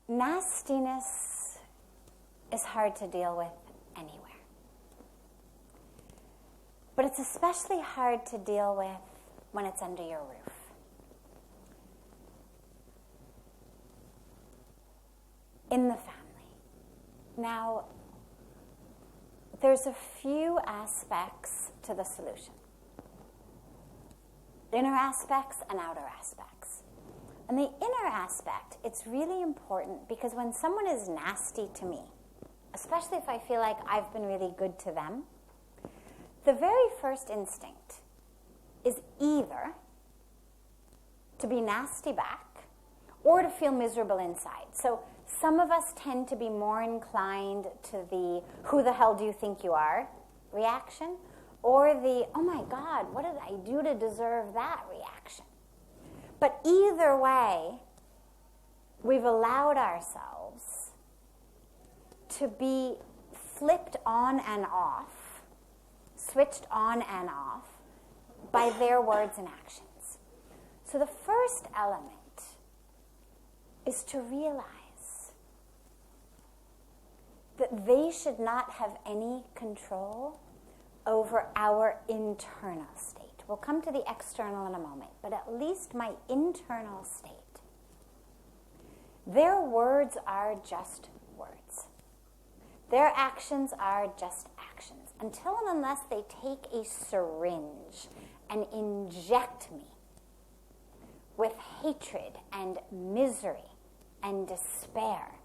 Nastiness is hard to deal with anywhere. But it's especially hard to deal with when it's under your roof. In the family. Now, there's a few aspects to the solution. Inner aspects and outer aspects. And the inner aspect, it's really important because when someone is nasty to me, especially if I feel like I've been really good to them, the very first instinct is either to be nasty back or to feel miserable inside. So some of us tend to be more inclined to the "who the hell do you think you are" reaction, or the "oh my God, what did I do to deserve that" reaction. But either way, we've allowed ourselves to be flipped on and off, switched on and off by their words and actions. So the first element is to realize that they should not have any control over our internal state. We'll come to the external in a moment, but at least my internal state. Their words are just words. Their actions are just actions. Until and unless they take a syringe and inject me with hatred and misery and despair,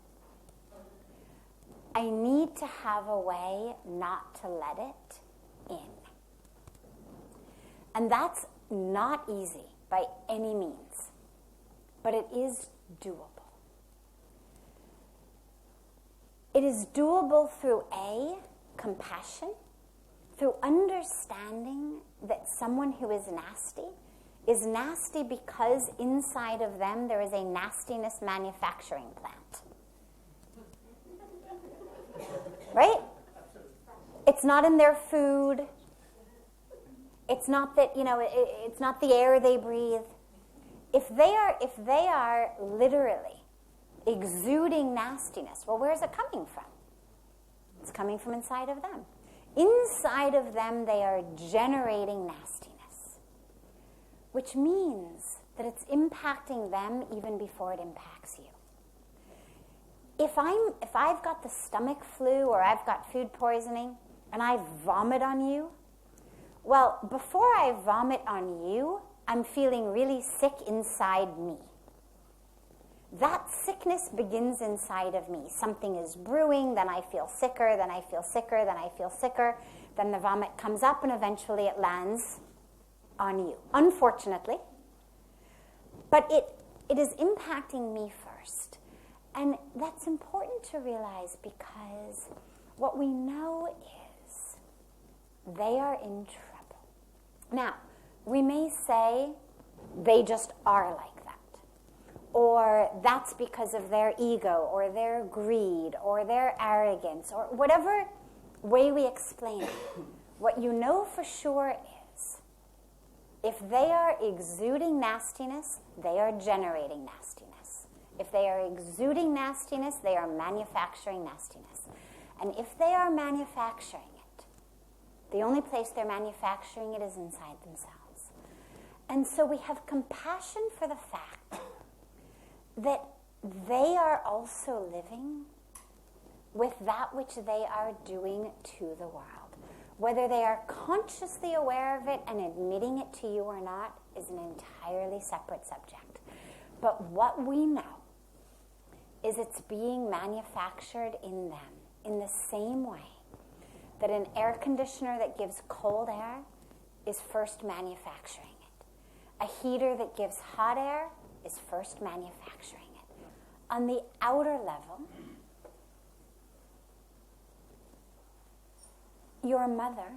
I need to have a way not to let it in. And that's not easy by any means, but it is doable. It is doable through compassion, through understanding that someone who is nasty because inside of them there is a nastiness manufacturing plant. Right? It's not in their food. It's not that, it's not the air they breathe. If they are literally exuding nastiness, well, where is it coming from? It's coming from inside of them. Inside of them, they are generating nastiness, which means that it's impacting them even before it impacts you. If I've got the stomach flu or I've got food poisoning and I vomit on you, well, before I vomit on you, I'm feeling really sick inside me. That sickness begins inside of me. Something is brewing, then I feel sicker, then I feel sicker, then I feel sicker, then the vomit comes up and eventually it lands on you. Unfortunately. But it is impacting me first. And that's important to realize because what we know is they are in trouble. Now, we may say they just are like that. Or that's because of their ego or their greed or their arrogance or whatever way we explain it. What you know for sure is if they are exuding nastiness, they are generating nastiness. If they are exuding nastiness, they are manufacturing nastiness. And if they are manufacturing it, the only place they're manufacturing it is inside themselves. And so we have compassion for the fact that they are also living with that which they are doing to the world. Whether they are consciously aware of it and admitting it to you or not is an entirely separate subject. But what we know is it's being manufactured in them in the same way that an air conditioner that gives cold air is first manufacturing it. A heater that gives hot air is first manufacturing it. On the outer level, your mother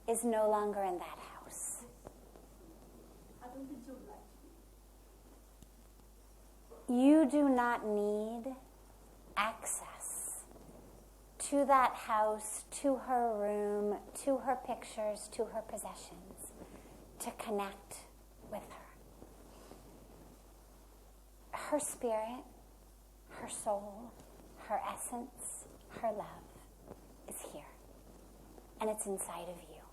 is no longer in that house. You do not need access to that house, to her room, to her pictures, to her possessions, to connect with her. Her spirit, her soul, her essence, her love is here. And it's inside of you.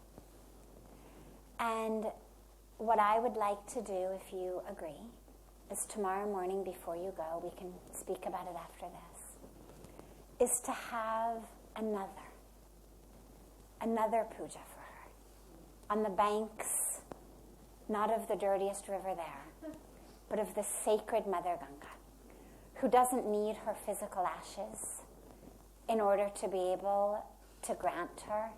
And what I would like to do, if you agree, is tomorrow morning before you go, we can speak about it after this, is to have another puja for her on the banks, not of the dirtiest river there, but of the sacred Mother Ganga, who doesn't need her physical ashes in order to be able to grant her.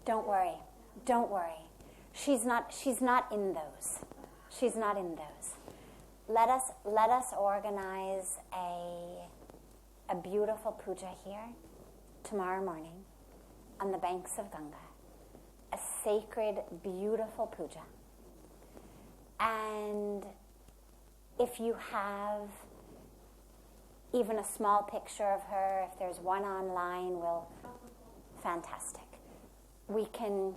Don't worry. Don't worry. She's not in those. She's not in those. Let us organize a beautiful puja here tomorrow morning on the banks of Ganga. A sacred, beautiful puja. And if you have even a small picture of her, if there's one online, fantastic. We can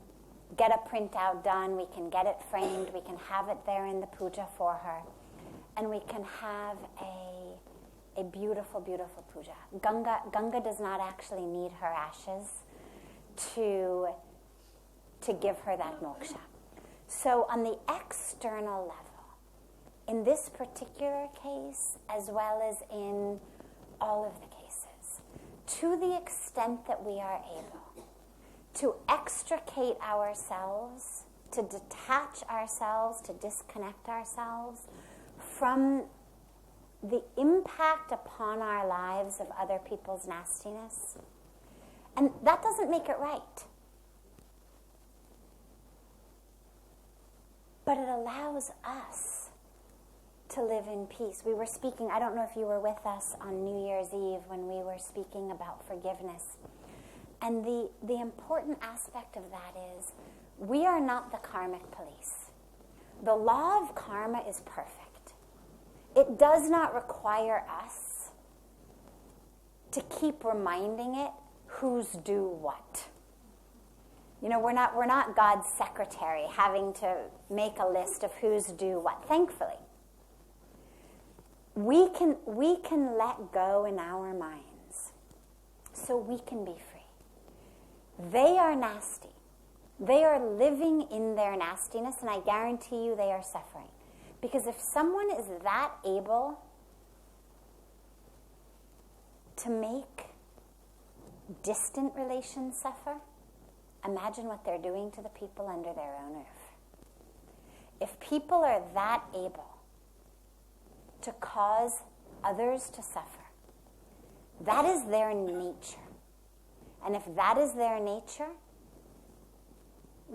get a printout done, we can get it framed, we can have it there in the puja for her, and we can have a beautiful, beautiful puja. Ganga does not actually need her ashes to give her that moksha. So on the external level, in this particular case, as well as in all of the cases, to the extent that we are able to extricate ourselves, to detach ourselves, to disconnect ourselves from the impact upon our lives of other people's nastiness. And that doesn't make it right. But it allows us to live in peace. We were speaking, I don't know if you were with us on New Year's Eve when we were speaking about forgiveness. And the important aspect of that is we are not the karmic police. The law of karma is perfect. It does not require us to keep reminding it who's due what. You know, we're not God's secretary having to make a list of who's due what. Thankfully, we can let go in our minds so we can be free. They are nasty. They are living in their nastiness, and I guarantee you they are suffering. Because if someone is that able to make distant relations suffer, imagine what they're doing to the people under their own roof. If people are that able to cause others to suffer, that is their nature. And if that is their nature,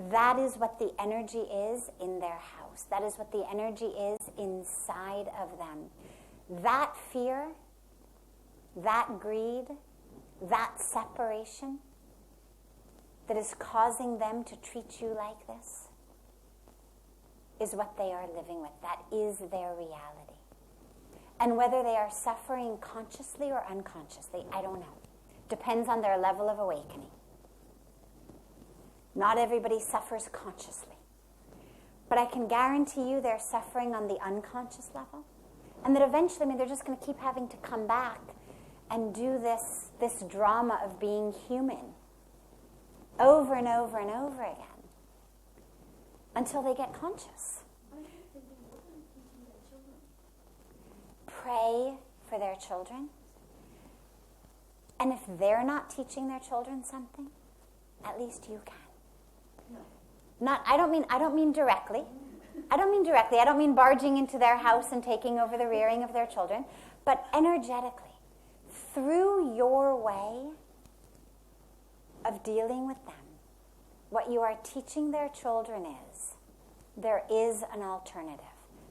that is what the energy is in their house. That is what the energy is inside of them. That fear, that greed, that separation that is causing them to treat you like this is what they are living with. That is their reality. And whether they are suffering consciously or unconsciously, I don't know. Depends on their level of awakening. Not everybody suffers consciously. But I can guarantee you they're suffering on the unconscious level. And that eventually, they're just going to keep having to come back and do this drama of being human over and over and over again until they get conscious. Pray for their children. And if they're not teaching their children something, at least you can. I don't mean directly. I don't mean barging into their house and taking over the rearing of their children, but energetically, through your way of dealing with them, what you are teaching their children is there is an alternative.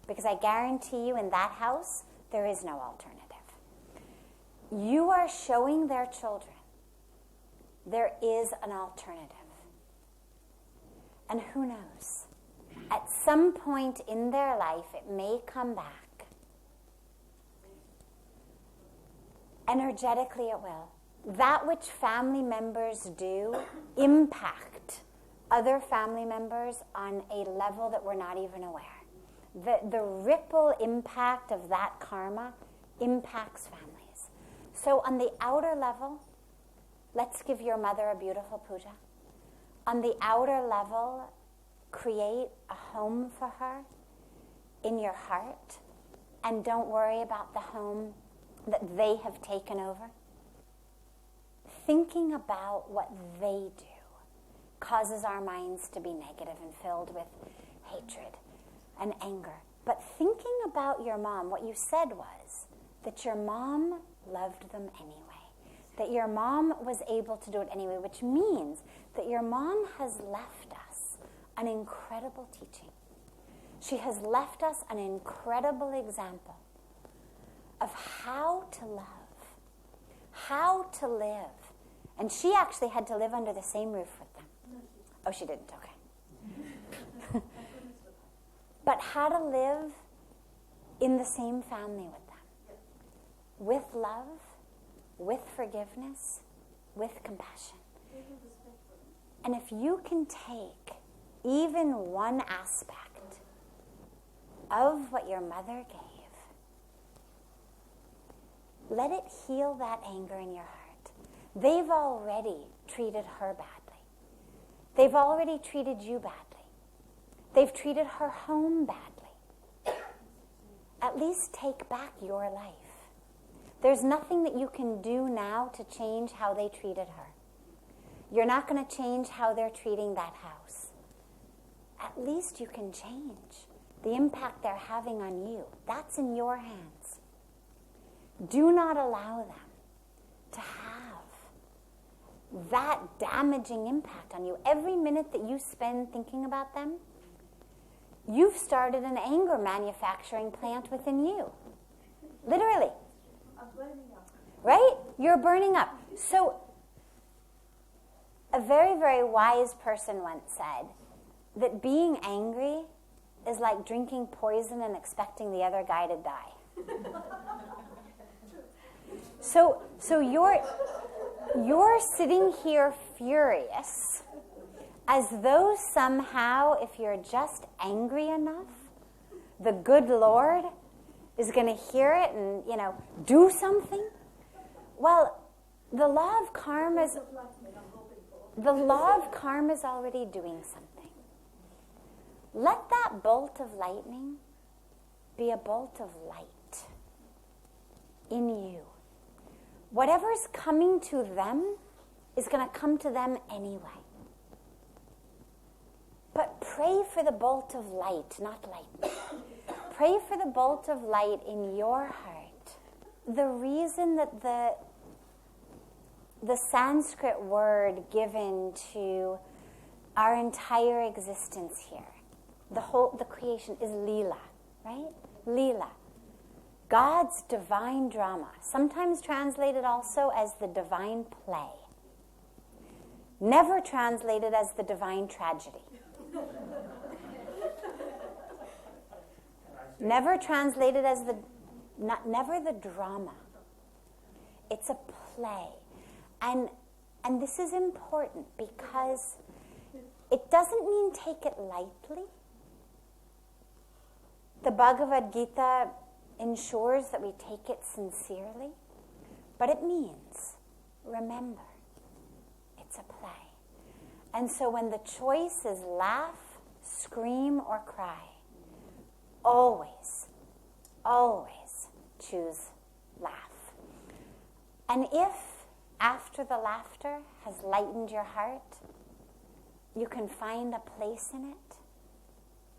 Because I guarantee you in that house, there is no alternative. You are showing their children there is an alternative. And who knows? At some point in their life, it may come back. Energetically, it will. That which family members do impact other family members on a level that we're not even aware. The ripple impact of that karma impacts families. So on the outer level, let's give your mother a beautiful puja. On the outer level, create a home for her in your heart, and don't worry about the home that they have taken over. Thinking about what they do causes our minds to be negative and filled with hatred and anger. But thinking about your mom, what you said was that your mom loved them anyway, that your mom was able to do it anyway, which means that your mom has left us an incredible teaching. She has left us an incredible example of how to love, how to live. And she actually had to live under the same roof with them. Oh, she didn't, okay. But how to live in the same family with them. With love, with forgiveness, with compassion. And if you can take even one aspect of what your mother gave, let it heal that anger in your heart. They've already treated her badly. They've already treated you badly. They've treated her home badly. At least take back your life. There's nothing that you can do now to change how they treated her. You're not going to change how they're treating that house. At least you can change the impact they're having on you. That's in your hands. Do not allow them to have that damaging impact on you. Every minute that you spend thinking about them, you've started an anger manufacturing plant within you. Literally. I'm burning up. Right? You're burning up. So, a very, very wise person once said that being angry is like drinking poison and expecting the other guy to die. So you're sitting here furious as though somehow if you're just angry enough, the good Lord is going to hear it and, do something. Well, the law of karma is already doing something. Let that bolt of lightning be a bolt of light in you. Whatever's coming to them is going to come to them anyway. But pray for the bolt of light, not lightning. Pray for the bolt of light in your heart. The reason that the Sanskrit word given to our entire existence here, the creation is lila, right? Lila. God's divine drama, sometimes translated also as the divine play. Never translated as the divine tragedy. Never translated as never the drama. It's a play. And this is important because it doesn't mean take it lightly. The Bhagavad Gita ensures that we take it sincerely, but it means, remember, it's a play. And so when the choice is laugh, scream, or cry, always, always choose laugh. And if after the laughter has lightened your heart, you can find a place in it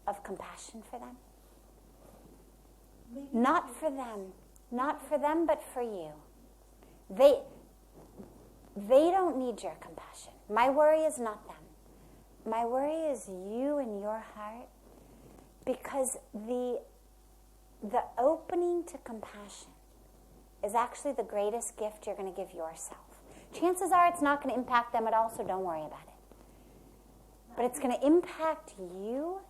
of compassion for them. Not for them, but for you. They don't need your compassion. My worry is not them. My worry is you and your heart, because the opening to compassion is actually the greatest gift you're going to give yourself. Chances are it's not going to impact them at all, so don't worry about it. But it's going to impact you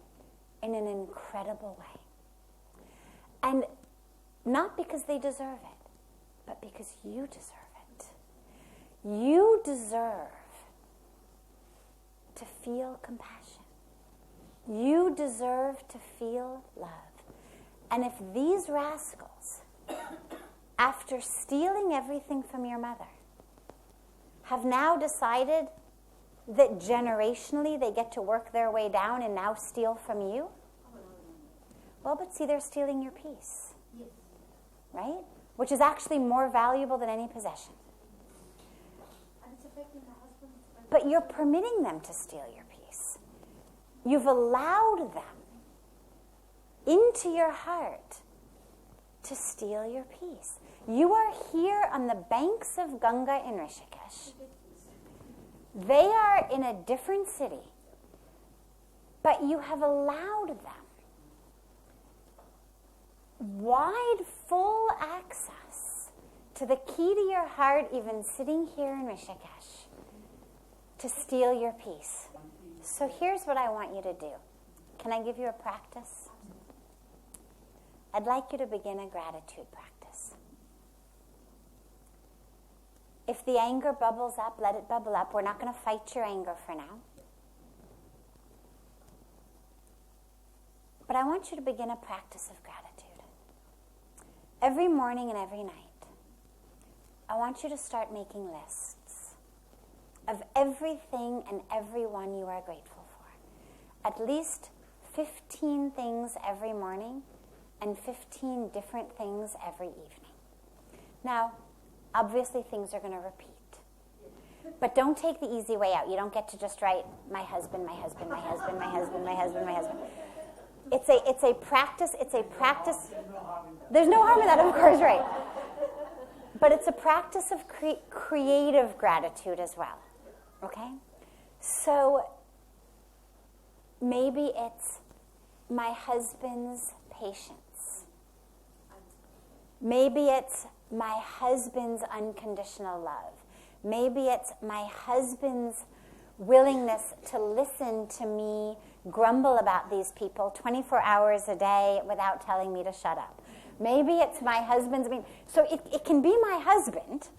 in an incredible way. And not because they deserve it, but because you deserve it. You deserve to feel compassion. You deserve to feel love. And if these rascals, after stealing everything from your mother, have now decided that generationally they get to work their way down and now steal from you, well, but see, they're stealing your peace, right? Which is actually more valuable than any possession. But you're permitting them to steal your peace. You've allowed them into your heart to steal your peace. You are here on the banks of Ganga in Rishikesh. They are in a different city, but you have allowed them wide, full access to the key to your heart, even sitting here in Rishikesh, to steal your peace. So here's what I want you to do. Can I give you a practice? I'd like you to begin a gratitude practice. If the anger bubbles up, let it bubble up. We're not going to fight your anger for now. But I want you to begin a practice of gratitude. Every morning and every night, I want you to start making lists of everything and everyone you are grateful for. At least 15 things every morning and 15 different things every evening. Now, obviously things are going to repeat. But don't take the easy way out. You don't get to just write, my husband, my husband, my husband, my husband, my husband, my husband. It's a practice. There's no harm in that, of course, right? But it's a practice of creative gratitude as well. Okay? So maybe it's my husband's patience. Maybe it's my husband's unconditional love. Maybe it's my husband's willingness to listen to me grumble about these people 24 hours a day without telling me to shut up. Maybe it's my husband's, so it can be my husband,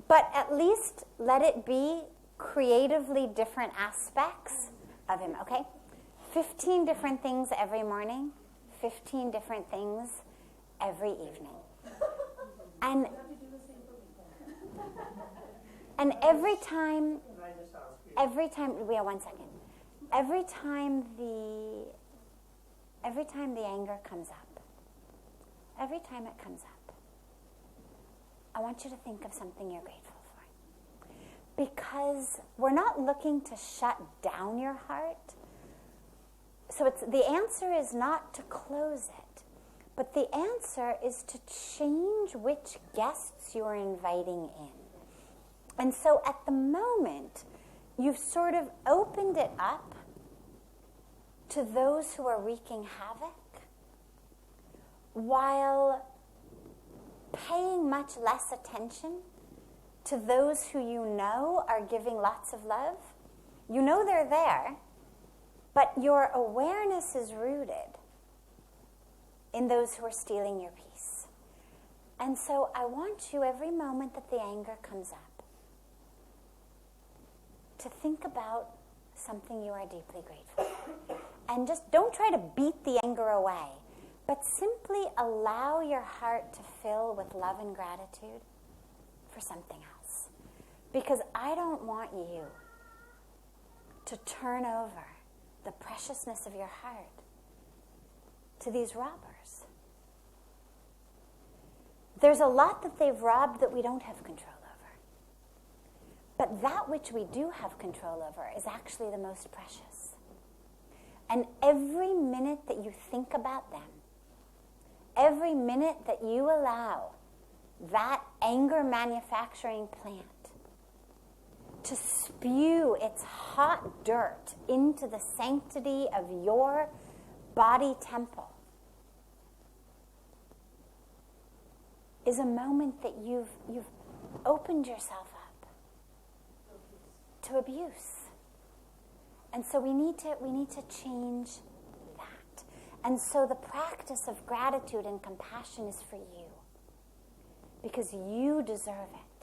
but at least let it be creatively different aspects of him, okay? 15 different things every morning, 15 different things every evening. And every time, wait 1 second. Every time the anger comes up, every time it comes up, I want you to think of something you're grateful for. Because we're not looking to shut down your heart. So the answer is not to close it, but the answer is to change which guests you're inviting in. And so at the moment, you've sort of opened it up to those who are wreaking havoc, while paying much less attention to those who you know are giving lots of love. You know they're there, but your awareness is rooted in those who are stealing your peace. And so I want you, every moment that the anger comes up, to think about something you are deeply grateful for. And just don't try to beat the anger away, but simply allow your heart to fill with love and gratitude for something else. Because I don't want you to turn over the preciousness of your heart to these robbers. There's a lot that they've robbed that we don't have control over. But that which we do have control over is actually the most precious. And every minute that you think about them, every minute that you allow that anger manufacturing plant to spew its hot dirt into the sanctity of your body temple is a moment that you've opened yourself up to abuse. And so we need to change that. And so the practice of gratitude and compassion is for you, because you deserve it.